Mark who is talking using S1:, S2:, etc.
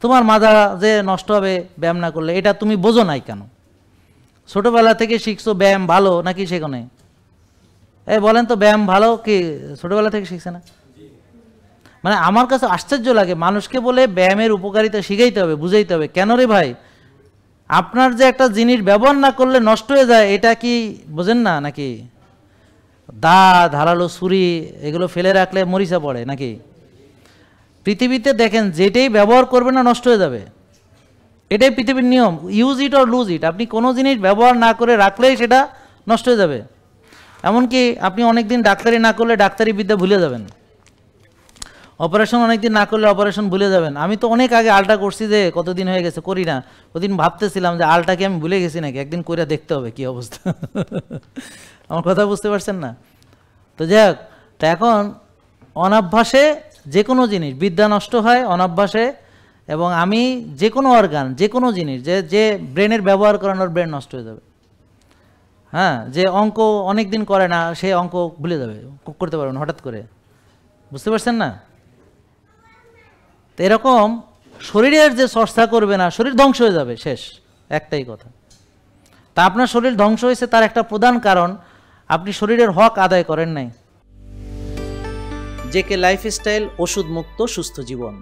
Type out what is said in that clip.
S1: তোমার মাজা যে নষ্ট হবে ব্যায়াম না করলে, এটা তুমি বোঝো নাই কেন? ছোটোবেলা থেকে শিখছো ব্যায়াম ভালো নাকি সেখানে? এই বলেন তো, ব্যায়াম ভালো কি ছোটোবেলা থেকে শিখছে না? মানে আমার কাছে আশ্চর্য লাগে, মানুষকে বলে ব্যায়ামের উপকারিতা শিখাইতে হবে, বুঝাইতে হবে। কেন রে ভাই? আপনার যে একটা জিনিস ব্যবহার না করলে নষ্ট হয়ে যায়, এটা কি বোঝেন না নাকি? দা, ধারালো ছুরি এগুলো ফেলে রাখলে মরিচা পড়ে নাকি? পৃথিবীতে দেখেন, যেটাই ব্যবহার করবে না নষ্ট হয়ে যাবে, এটাই পৃথিবীর নিয়ম। Use it or lose it. আপনি কোনো জিনিস ব্যবহার না করে রাখলেই সেটা নষ্ট হয়ে যাবে। এমনকি আপনি অনেক দিন ডাক্তারি না করলে ডাক্তারি বিদ্যা ভুলে যাবেন, অপারেশন অনেকদিন না করলে অপারেশন ভুলে যাবেন। আমি তো অনেক আগে আলটা করছি, যে কতদিন হয়ে গেছে করি না। ওদিন ভাবতেছিলাম যে আলটাকে আমি ভুলে গেছি নাকি, একদিন করে দেখতে হবে কি অবস্থা। আমার কথা বুঝতে পারছেন না? তো যাই হোক, তা এখন অনাভ্যাসে যে কোনো জিনিস, বিদ্যা নষ্ট হয় অনাভ্যাসে। এবং আমি যে কোনো অর্গান, যে কোনো জিনিস যে ব্রেনের ব্যবহার করানোর, ব্রেন নষ্ট হয়ে যাবে। হ্যাঁ, যে অঙ্ক অনেক দিন করে না, সে অঙ্ক ভুলে যাবে, করতে পারবে না হঠাৎ করে। বুঝতে পারছেন না? তো এরকম শরীরের যে চর্চা করবে না, শরীর ধ্বংস হয়ে যাবে, শেষ, একটাই কথা। তা আপনার শরীর ধ্বংস হয়েছে, তার একটা প্রধান কারণ আপনি শরীরের হক আদায় করেন নাই। জেকে লাইফস্টাইল, ওষুধ মুক্ত সুস্থ জীবন।